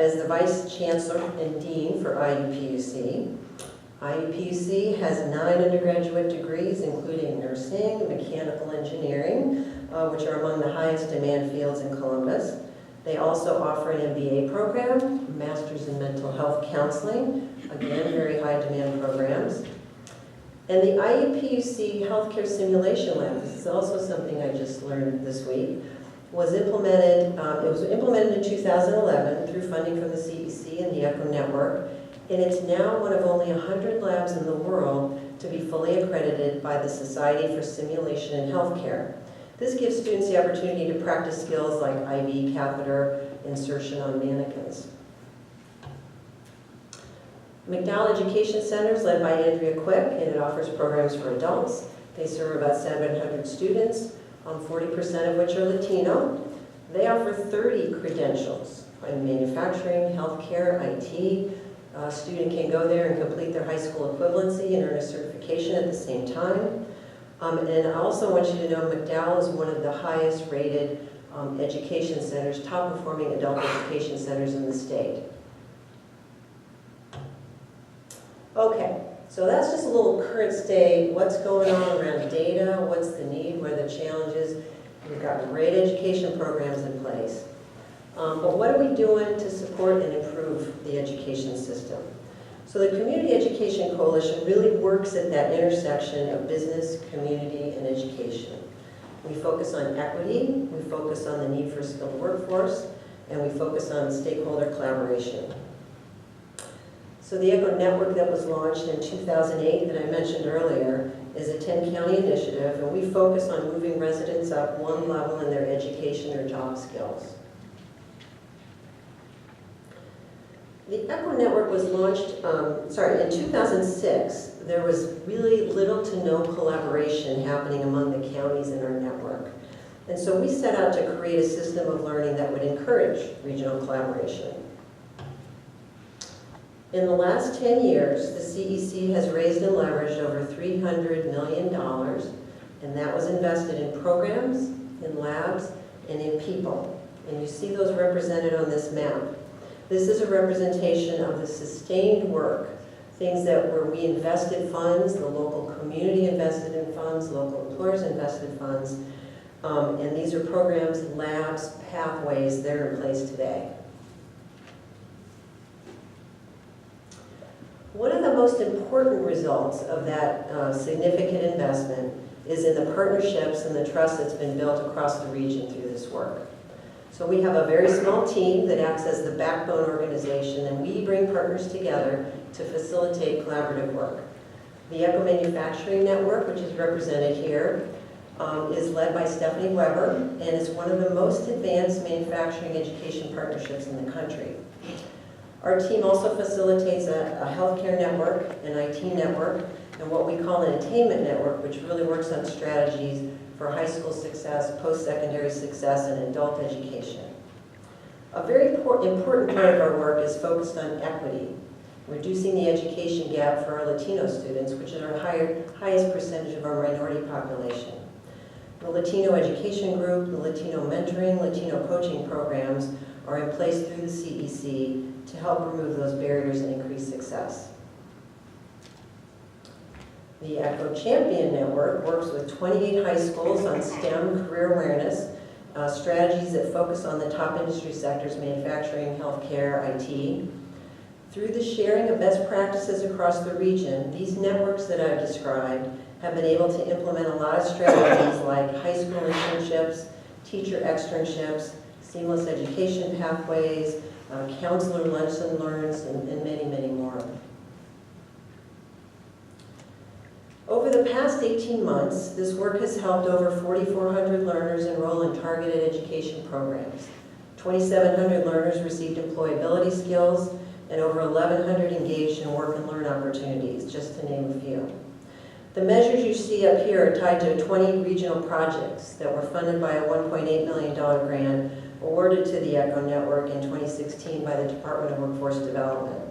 is the Vice Chancellor and Dean for IUPUC. IUPUC has 9 undergraduate degrees, including nursing, mechanical engineering, which are among the highest demand fields in Columbus. They also offer an MBA program, Master's in Mental Health Counseling, again, very high demand programs. And the IUPUC Healthcare Simulation Lab, this is also something I just learned this week, was implemented, it was implemented in 2011 through funding from the CEC and the ECHO Network, and it's now one of only 100 labs in the world to be fully accredited by the Society for Simulation in Healthcare. This gives students the opportunity to practice skills like IV catheter insertion on mannequins. McDowell Education Center is led by Andrea Quick, and it offers programs for adults. They serve about 700 students, 40% of which are Latino. They offer 30 credentials in manufacturing, healthcare, IT. A student can go there and complete their high school equivalency and earn a certification at the same time. And I also want you to know McDowell is one of the highest rated education centers, top performing adult education centers in the state. Okay, so that's just a little current state, what's going on around data, what's the need, what are the challenges. We've got great education programs in place. But what are we doing to support and improve the education system? So the Community Education Coalition really works at that intersection of business, community, and education. We focus on equity, we focus on the need for a skilled workforce, and we focus on stakeholder collaboration. So the ECHO Network that was launched in 2008 that I mentioned earlier is a 10-county initiative, and we focus on moving residents up one level in their education or job skills. The ECHO Network was launched, in 2006. There was really little to no collaboration happening among the counties in our network. And so we set out to create a system of learning that would encourage regional collaboration. In the last 10 years, the CEC has raised and leveraged over $300 million, and that was invested in programs, in labs, and in people. And you see those represented on this map. This is a representation of the sustained work, things that where we invested funds, the local community invested in funds, local employers invested funds, and these are programs, labs, pathways that are in place today. One of the most important results of that significant investment is in the partnerships and the trust that's been built across the region through this work. So we have a very small team that acts as the backbone organization, and we bring partners together to facilitate collaborative work. The ECHO Manufacturing Network, which is represented here, is led by Stephanie Weber, and is one of the most advanced manufacturing education partnerships in the country. Our team also facilitates a healthcare network, an IT network, and what we call an attainment network, which really works on strategies for high school success, post-secondary success, and adult education. A very important part of our work is focused on equity, reducing the education gap for our Latino students, which is our highest percentage of our minority population. The Latino Education Group, the Latino Mentoring, Latino Coaching programs are in place through the CEC to help remove those barriers and increase success. The ECHO Champion Network works with 28 high schools on STEM career awareness, strategies that focus on the top industry sectors, manufacturing, healthcare, IT. Through the sharing of best practices across the region, these networks that I've described have been able to implement a lot of strategies like high school internships, teacher externships, seamless education pathways, counselor lunch and learns, and many, many more. Over the past 18 months, this work has helped over 4,400 learners enroll in targeted education programs. 2,700 learners received employability skills, and over 1,100 engaged in work and learn opportunities, just to name a few. The measures you see up here are tied to 20 regional projects that were funded by a $1.8 million grant awarded to the ECHO Network in 2016 by the Department of Workforce Development.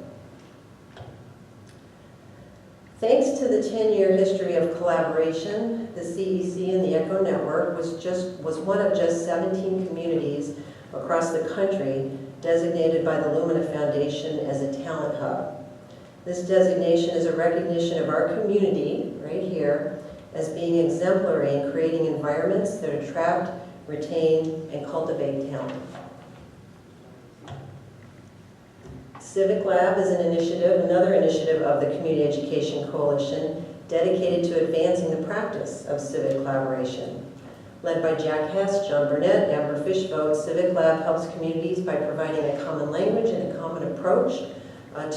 Thanks to the 10-year history of collaboration, the CEC and the ECHO Network was one of just 17 communities across the country designated by the Lumina Foundation as a talent hub. This designation is a recognition of our community, right here, as being exemplary in creating environments that attract, retain, and cultivate talent. Civic Lab is another initiative of the Community Education Coalition dedicated to advancing the practice of civic collaboration. Led by Jack Hess, John Burnett, Amber Fishvogt, Civic Lab helps communities by providing a common language and a common approach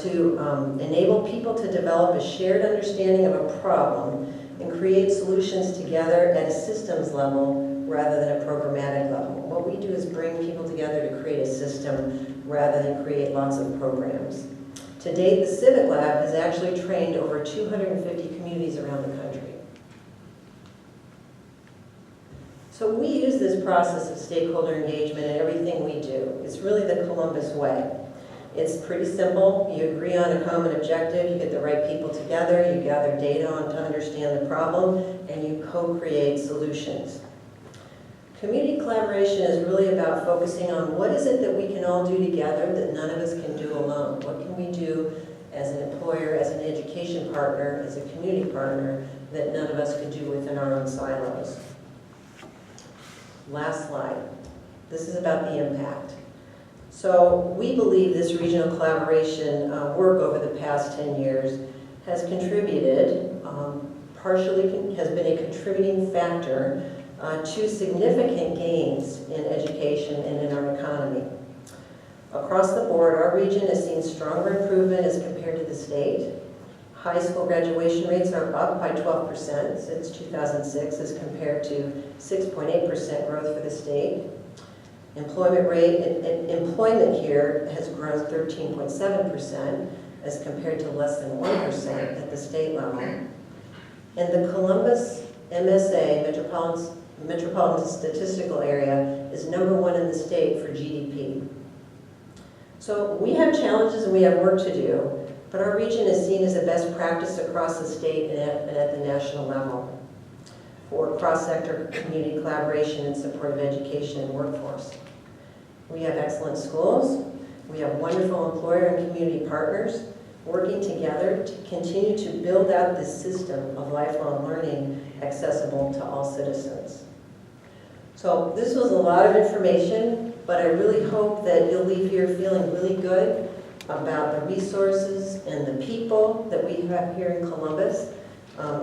to enable people to develop a shared understanding of a problem and create solutions together at a systems level rather than a programmatic level. What we do is bring people together to create a system rather than create lots of programs. To date, the Civic Lab has actually trained over 250 communities around the country. So we use this process of stakeholder engagement in everything we do. It's really the Columbus way. It's pretty simple. You agree on a common objective, you get the right people together, you gather data on to understand the problem, and you co-create solutions. Community collaboration is really about focusing on what is it that we can all do together that none of us can do alone. What can we do as an employer, as an education partner, as a community partner that none of us could do within our own silos. Last slide. This is about the impact. So we believe this regional collaboration work over the past 10 years has contributed, has been a contributing factor to significant gains in education and in our economy. Across the board, our region has seen stronger improvement as compared to the state. High school graduation rates are up by 12% since 2006 as compared to 6.8% growth for the state. Employment here has grown 13.7% as compared to less than 1% at the state level. And the Columbus MSA, Metropolitan Statistical Area, is #1 in the state for GDP. So we have challenges and we have work to do, but our region is seen as a best practice across the state and at the national level for cross-sector community collaboration in support of education and workforce. We have excellent schools. We have wonderful employer and community partners working together to continue to build out this system of lifelong learning accessible to all citizens. So this was a lot of information, but I really hope that you'll leave here feeling really good about the resources and the people that we have here in Columbus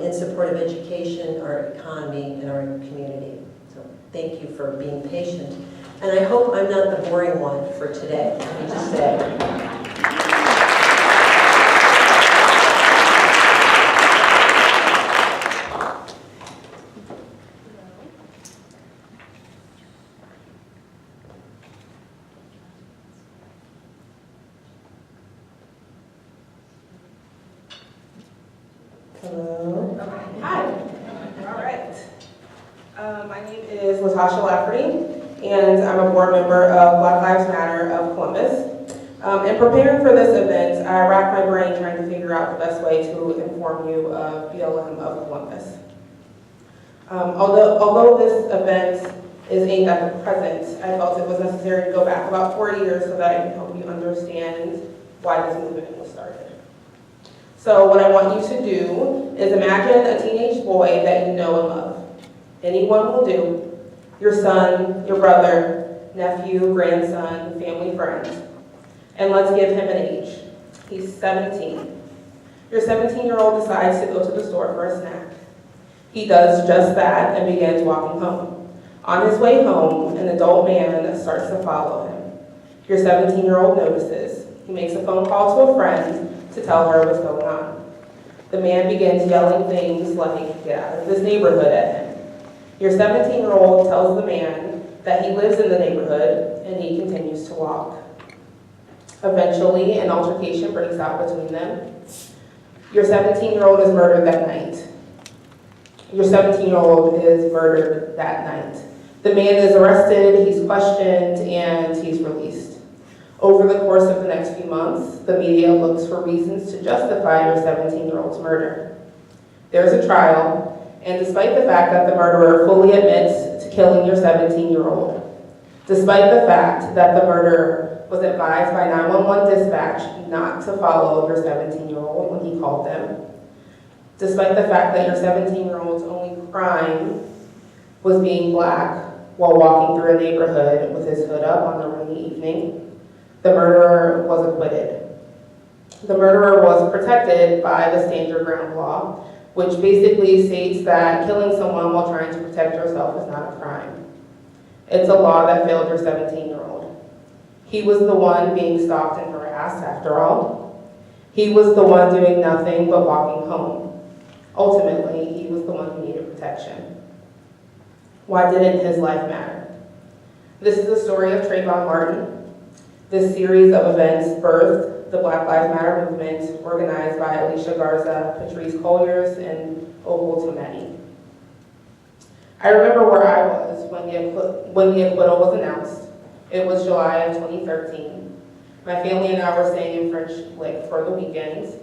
in support of education, our economy, and our community. So thank you for being patient. And I hope I'm not the boring one for today, let me just say. Hello. Okay. Hi. All right. My name is Latasha Lafferty, and I'm a board member of Black Lives Matter of Columbus. In preparing for this event, I racked my brain trying to figure out the best way to inform you of BLM of Columbus. Although this event is aimed at the present, I felt it was necessary to go back about 4 years so that I can help you understand why this movement was started. So what I want you to do is imagine a teenage boy that you know and love. Anyone will do. Your son, your brother, nephew, grandson, family, friend. And let's give him an age. He's 17. Your 17-year-old decides to go to the store for a snack. He does just that and begins walking home. On his way home, an adult man starts to follow him. Your 17-year-old notices. He makes a phone call to a friend to tell her what's going on. The man begins yelling things like, "Get out of this neighborhood" at him. Your 17-year-old tells the man that he lives in the neighborhood and he continues to walk. Eventually, an altercation breaks out between them. Your 17-year-old is murdered that night. Your 17-year-old is murdered that night. The man is arrested, he's questioned, and he's released. Over the course of the next few months, the media looks for reasons to justify your 17-year-old's murder. There's a trial, and despite the fact that the murderer fully admits to killing your 17-year-old, despite the fact that the murderer was advised by 911 dispatch not to follow your 17-year-old when he called them. Despite the fact that your 17-year-old's only crime was being black while walking through a neighborhood with his hood up on a rainy evening, the murderer was acquitted. The murderer was protected by the Stand Your Ground law, which basically states that killing someone while trying to protect yourself is not a crime. It's a law that failed your 17-year-old. He was the one being stalked and harassed after all. He was the one doing nothing but walking home. Ultimately, he was the one who needed protection. Why didn't his life matter? This is the story of Trayvon Martin. This series of events birthed the Black Lives Matter movement, organized by Alicia Garza, Patrice Colliers, and Opal Tometi. I remember where I was when the acquittal was announced. It was July of 2013. My family and I were staying in French Lick for the weekends.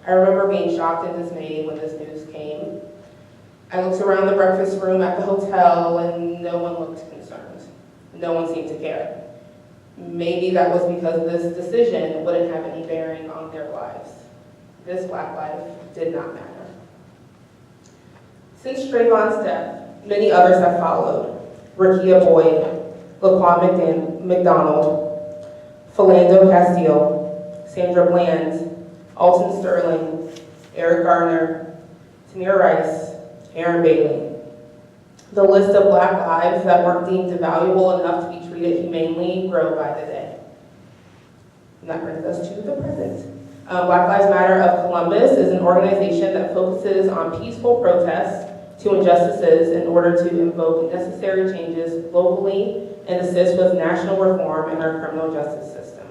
I remember being shocked and dismayed when this news came. I looked around the breakfast room at the hotel and no one looked concerned. No one seemed to care. Maybe that was because this decision wouldn't have any bearing on their lives. This Black life did not matter. Since Trayvon's death, many others have followed. Rekia Boyd, Laquan McDonald, Philando Castile, Sandra Bland, Alton Sterling, Eric Garner, Tamir Rice, Aaron Bailey. The list of Black lives that weren't deemed valuable enough to be treated humanely grow by the day. And that brings us to the present. Black Lives Matter of Columbus is an organization that focuses on peaceful protests to injustices in order to invoke necessary changes locally and assist with national reform in our criminal justice system.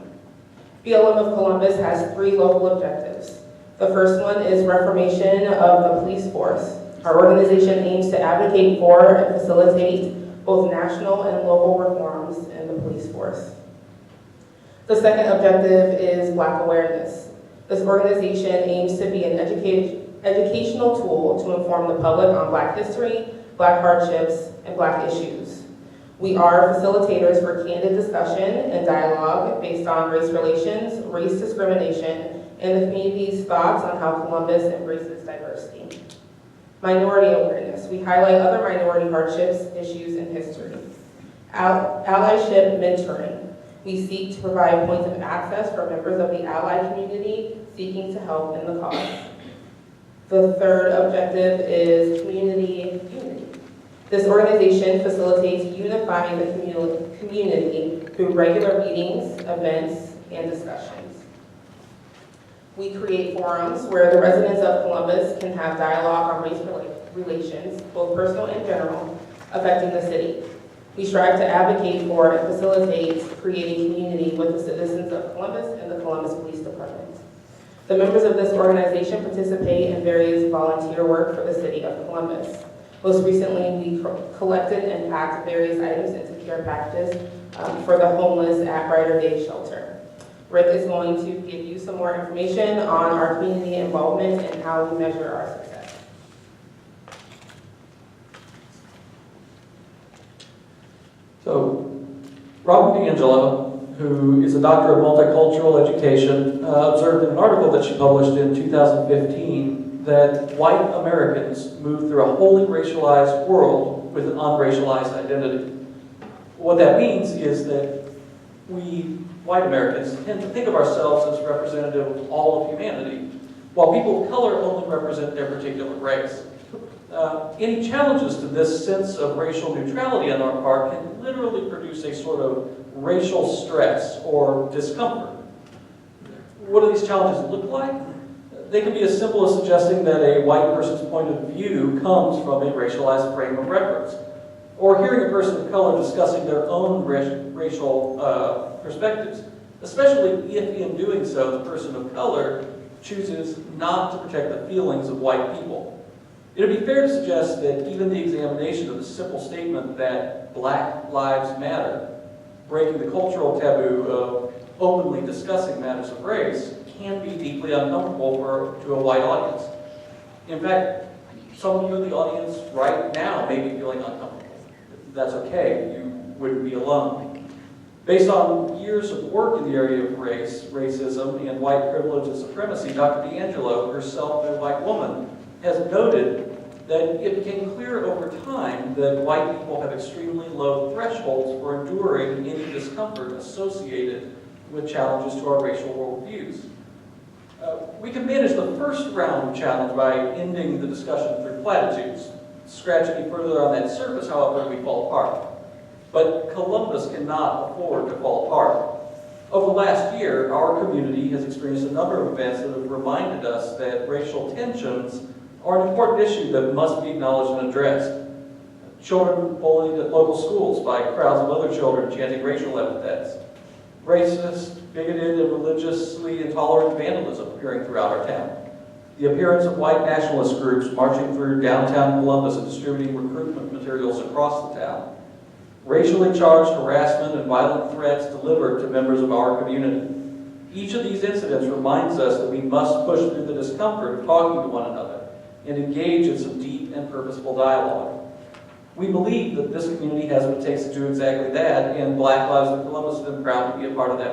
BLM of Columbus has 3 local objectives. The first one is reformation of the police force. Our organization aims to advocate for and facilitate both national and local reforms in the police force. The second objective is Black awareness. This organization aims to be an educational tool to inform the public on Black history, Black hardships, and Black issues. We are facilitators for candid discussion and dialogue based on race relations, race discrimination, and the community's thoughts on how Columbus embraces diversity. Minority awareness. We highlight other minority hardships, issues, and history. Allyship mentoring. We seek to provide points of access for members of the allied community seeking to help in the cause. The third objective is community unity. This organization facilitates unifying the community through regular meetings, events, and discussions. We create forums where the residents of Columbus can have dialogue on race relations, both personal and general, affecting the city. We strive to advocate for and facilitate creating community with the citizens of Columbus and the Columbus Police Department. The members of this organization participate in various volunteer work for the city of Columbus. Most recently, we collected and packed various items into care packages for the homeless at Brighter Day Shelter. Rick is going to give you some more information on our community involvement and how we measure our success. So, Robin D'Angelo, who is a doctor of multicultural education, observed in an article that she published in 2015 that white Americans move through a wholly racialized world with an unracialized identity. What that means is that we, white Americans, tend to think of ourselves as representative of all of humanity, while people of color only represent their particular race. Any challenges to this sense of racial neutrality on our part can literally produce a sort of racial stress or discomfort. What do these challenges look like? They can be as simple as suggesting that a white person's point of view comes from a racialized frame of reference, or hearing a person of color discussing their own racial perspectives, especially if in doing so the person of color chooses not to protect the feelings of white people. It would be fair to suggest that even the examination of the simple statement that Black Lives Matter, breaking the cultural taboo of openly discussing matters of race, can be deeply uncomfortable to a white audience. In fact, some of you in the audience right now may be feeling uncomfortable. That's okay, you wouldn't be alone. Based on years of work in the area of race, racism, and white privilege and supremacy, Dr. D'Angelo, herself a white woman, has noted that it became clear over time that white people have extremely low thresholds for enduring any discomfort associated with challenges to our racial worldviews. We can manage the first round challenge by ending the discussion through platitudes. Scratch any further on that surface, however, we fall apart. But Columbus cannot afford to fall apart. Over the last year, our community has experienced a number of events that have reminded us that racial tensions are an important issue that must be acknowledged and addressed. Children bullied at local schools by crowds of other children chanting racial epithets. Racist, bigoted, and religiously intolerant vandalism appearing throughout our town. The appearance of white nationalist groups marching through downtown Columbus and distributing recruitment materials across the town. Racially charged harassment and violent threats delivered to members of our community. Each of these incidents reminds us that we must push through the discomfort of talking to one another and engage in some deep and purposeful dialogue. We believe that this community has what it takes to do exactly that, and Black Lives in Columbus has been proud to be a part of that process.